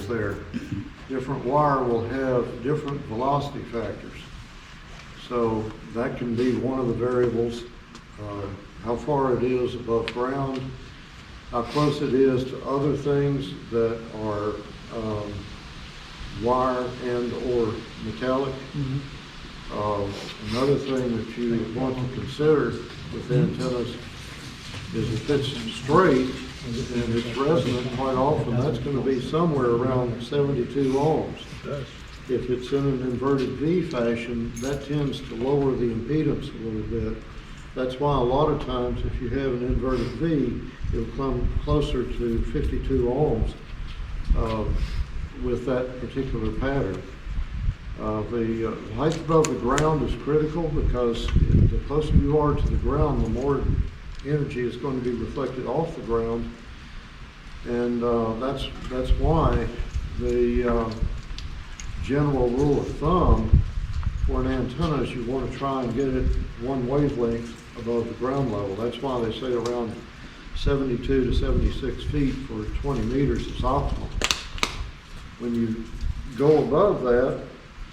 there. Different wire will have different velocity factors. So that can be one of the variables, how far it is above ground, how close it is to other things that are wire and or metallic. Another thing that you want to consider with antennas is if it's straight and it's resonant, quite often that's going to be somewhere around 72 ohms. If it's in an inverted V fashion, that tends to lower the impedance a little bit. That's why a lot of times if you have an inverted V, it'll come closer to 52 ohms with that particular pattern. The height above the ground is critical because the closer you are to the ground, the more energy is going to be reflected off the ground, and that's why the general rule of thumb for an antenna is you want to try and get it one wavelength above the ground level. That's why they say around 72 to 76 feet for 20 meters is optimal. When you go above that,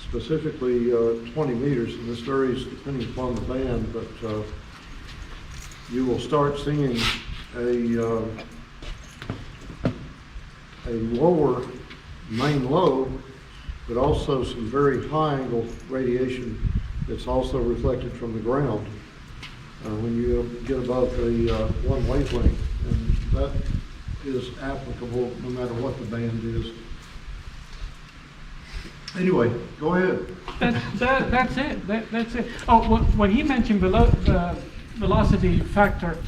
specifically 20 meters, and this varies depending upon the band, but you will start seeing a lower main lobe, but also some very high angle radiation that's also reflected from the ground when you get above the one wavelength, and that is applicable no matter what the band is. Anyway, go ahead. That's it. That's it. Oh, when he mentioned below the velocity factor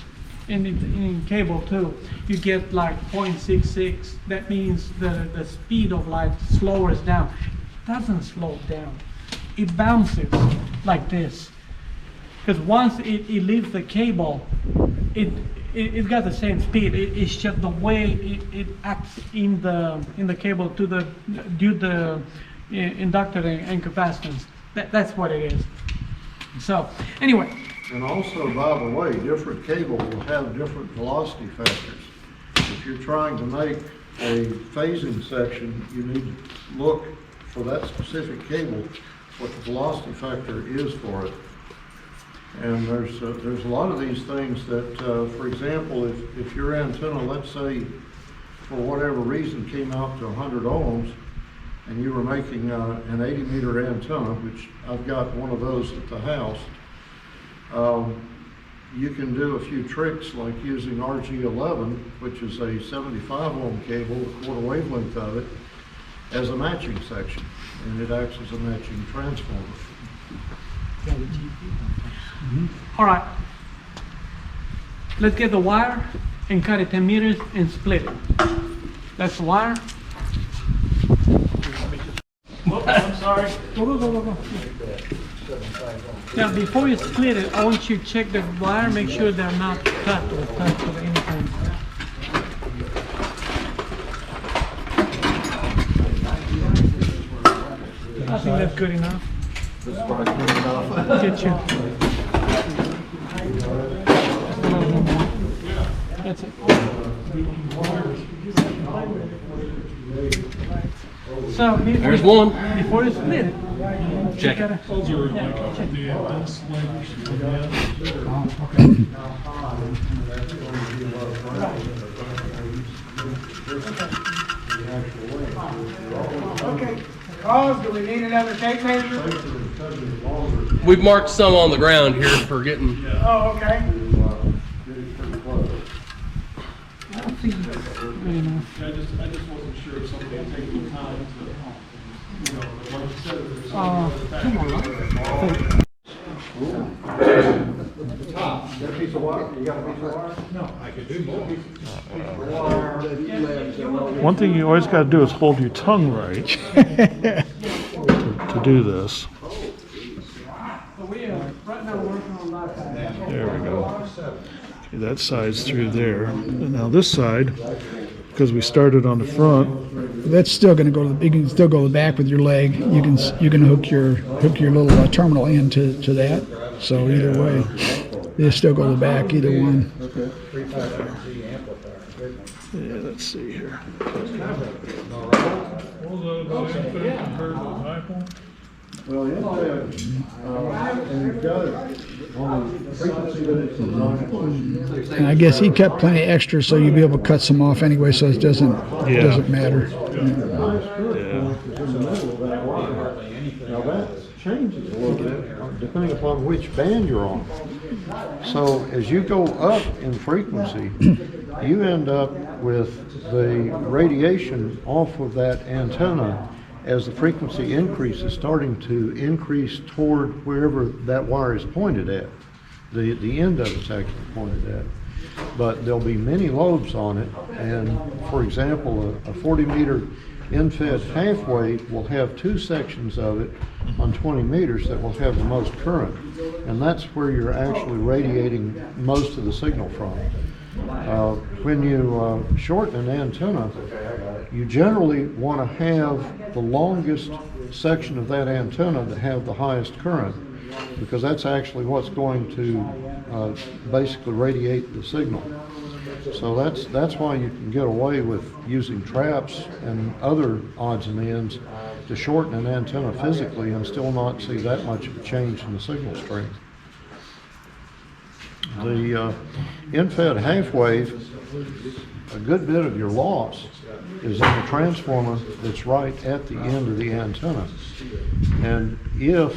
in cable too, you get like 0.66. That means the speed of light slows down. It doesn't slow down. It bounces like this. Because once it leaves the cable, it's got the same speed. It's just the way it acts in the cable to the due the inductor and capacitance. That's what it is. So anyway. And also, by the way, different cable will have different velocity factors. If you're trying to make a phasing section, you need to look for that specific cable, what the velocity factor is for it. And there's a lot of these things that, for example, if your antenna, let's say, for whatever reason came out to 100 ohms, and you were making an 80 meter antenna, which I've got one of those at the house, you can do a few tricks like using RG11, which is a 75 ohm cable, a quarter wavelength of it, as a matching section, and it acts as a matching transformer. All right, let's get the wire and cut it 10 meters and split it. That's the wire. Oh, I'm sorry. Go. Now, before you split it, I want you to check the wire, make sure they're not cut or touched or anything. I think that's good enough. Get you. That's it. So there's one. Before you split it, check it. Okay. Carl, do we need another tape measure? We've marked some on the ground here for getting. Oh, okay. I don't think that's good enough. I just wasn't sure if somebody had taken the time to, you know, like you said, if there's Come on, You got a piece of wire? You got a piece of wire? no, I could do more. One thing you always got to do is hold your tongue right to do this. Right now we're working on that. There we go. Okay, that side's through there. And now this side, because we started on the front, That's still going to go to the. You can still go to the back with your leg. You can hook your little terminal into that. So either way, they still go to the back. Either one. yeah, let's see here. Well, and you've got it on the frequency that it's designed. And I guess he kept plenty extra, so you'll be able to cut some off anyway, so it doesn't matter. Now that changes a little bit depending upon which band you're on. So as you go up in frequency, you end up with the radiation off of that antenna as the frequency increases, starting to increase toward wherever that wire is pointed at. The end of it's actually pointed at. But there'll be many lobes on it, and for example, a 40-meter in-fed half wave will have two sections of it on 20 meters that will have the most current, and that's where you're actually radiating most of the signal from. When you shorten an antenna, you generally want to have the longest section of that antenna to have the highest current, because that's actually what's going to basically radiate the signal. So that's why you can get away with using traps and other odds and ends to shorten an antenna physically and still not see that much of a change in the signal strength. The in-fed half wave, a good bit of your loss is in the transformer that's right at the end of the antenna. And if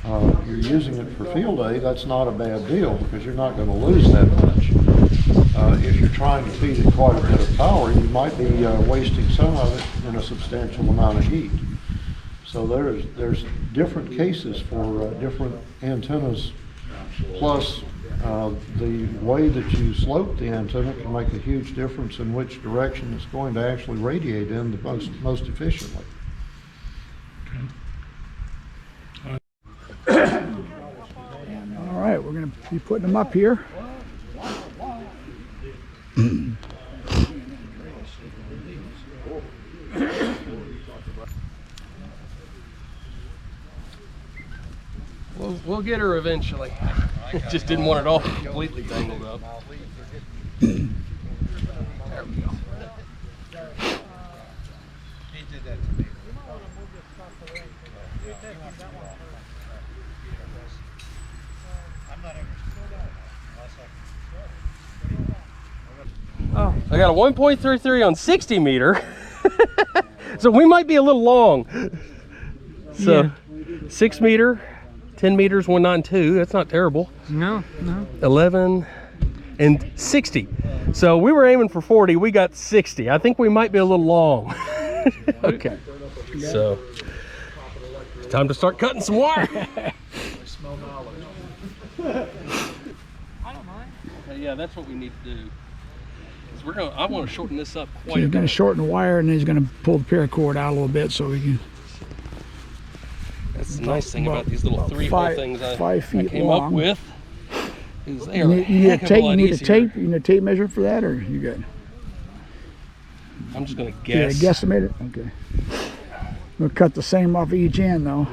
you're using it for field day, that's not a bad deal because you're not going to lose that much. If you're trying to feed it quite a bit of power, you might be wasting some of it in a substantial amount of heat. So there's different cases for different antennas, plus the way that you slope the antenna can make a huge difference in which direction it's going to actually radiate in the most efficiently. All right, we're going to be putting them up here. We'll get her eventually. Just didn't want it all completely tangled up. There we go. Oh, I got a 1.33 on 60 meter. So we might be a little long. So 6 meter, 10 meters, 192. That's not terrible. no. 11 and 60. So we were aiming for 40. We got 60. I think we might be a little long. Okay. So time to start cutting some wire. Yeah, that's what we need to do. I want to shorten this up So quite he's a going to bit. shorten the wire, and then he's going to pull the paracord out a little bit so we can. That's the nice thing about these little about 3-hole things I 5 feet came long. up with. Is they You are a need a heck of a tape. You lot need a easier. tape. You need a tape measure for that, or you good? I'm just gonna Yeah, guess. guesstimate it. Okay. We'll cut the same off each end, though.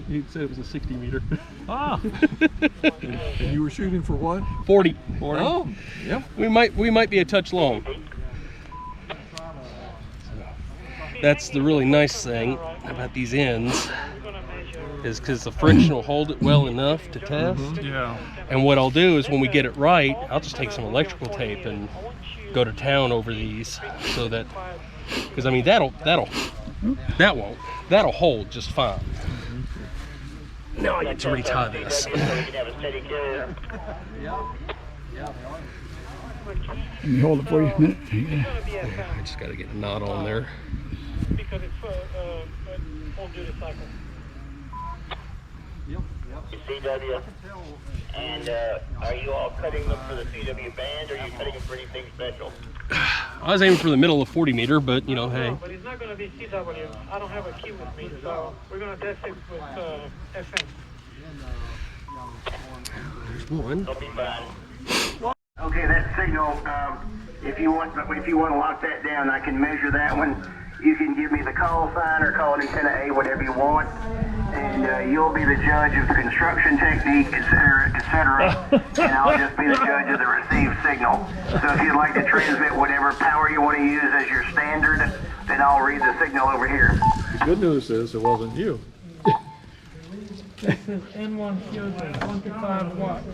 He said it was a 60 meter. Ah! And you were shooting for what? 40. 40? Oh, Yep. we might be a touch long. That's the really nice thing about these ends, is because the friction will hold it well enough to test. Yeah. And what I'll do is when we get it right, I'll just take some electrical tape and go to town over these, so that, because I mean that'll hold just fine. Now I get to retie this. Let me hold it for you a minute. Yeah, I just got to get a knot on there. Because it's full duty cycle. CW. And are you all cutting them for the CW band, or are you cutting them for anything special? I was aiming for the middle of 40 meter, but you know, hey. But it's not going to be CW. I don't have a key with me, so we're going to test it with FM. There's one. They'll be fine. Okay, that signal. If you want to lock that down, I can measure that one. You can give me the call sign or call it antenna A, whatever you want, and you'll be the judge of the construction technique, etc., and I'll just be the judge of the received signal. So if you'd like to transmit whatever power you want to use as your standard, then I'll read the signal over here. The good news is it wasn't you. This is N1 Fusion, 25 watts.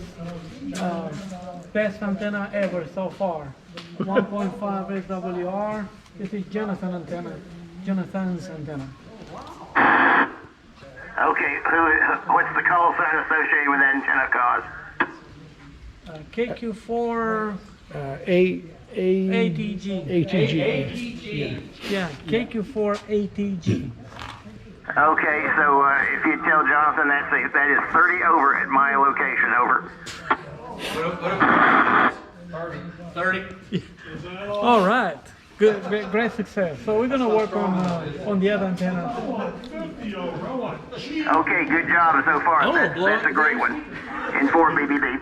Best antenna ever so far. 1.5 SWR. This is Jonathan's antenna. Okay, what's the call sign associated with that antenna, cause? KQ4 ATG. ATG. Yeah, KQ4 ATG. Okay, so if you tell Jonathan that is 30 over at my location, over. 30. All right. Good, great success. So we're gonna work on the other antenna. Okay, good job so far. That's a great one. In 4 BBB.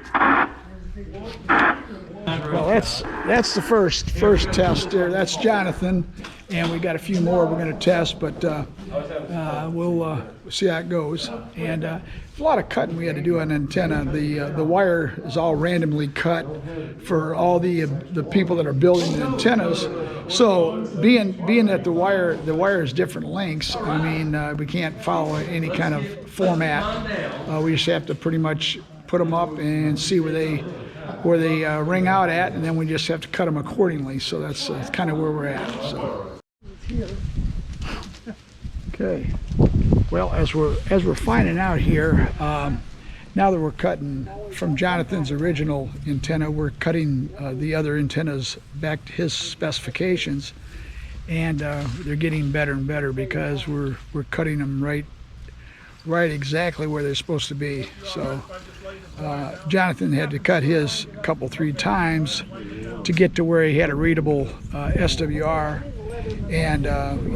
Well, that's the first test there. That's Jonathan, and we got a few more we're going to test, but we'll see how it goes. And a lot of cutting we had to do on the antenna. The wire is all randomly cut for all the people that are building the antennas. So being that the wire is different lengths, I mean we can't follow any kind of format. We just have to pretty much put them up and see where they ring out at, and then we just have to cut them accordingly. So that's kind of where we're at. So. Okay. Well, as we're finding out here, now that we're cutting from Jonathan's original antenna, we're cutting the other antennas back to his specifications, and they're getting better and better because we're cutting them right exactly where they're supposed to be. So Jonathan had to cut his a couple, 3 times to get to where he had a readable SWR, and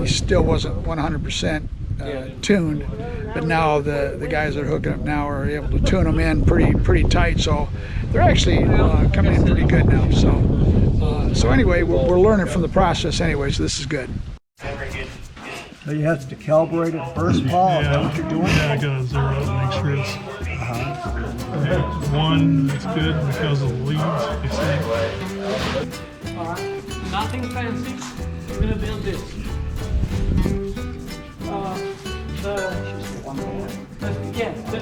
he still wasn't 100% tuned. But now the guys that are hooking up now are able to tune them in pretty tight. So they're actually coming in pretty good now. So anyway, we're learning from the process anyway. So this is good. So you have to calibrate it first, Paul? Is that what you're doing? Yeah, I gotta zero out and make sure it's one. It's good because of the leads. Nothing fancy. We're gonna build this.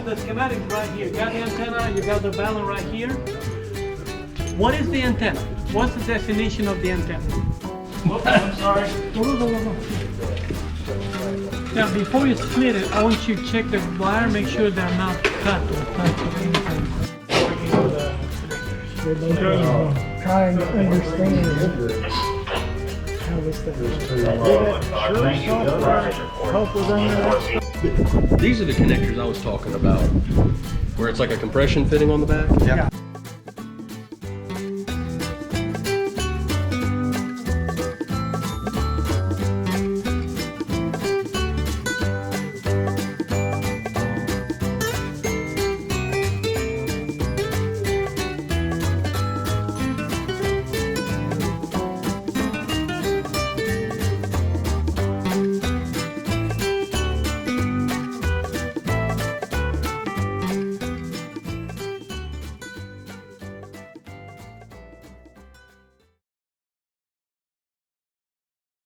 The schematic right here. You got the antenna. You got the balun right here. What is the antenna? What's the definition of the antenna? Whoops, I'm sorry. Go. Now, before you split it, I want you to check the wire, make sure they're not cut or touched or anything. Trying to understand how this thing These are the connectors I was talking about, where it's like a compression fitting on the back. Yeah.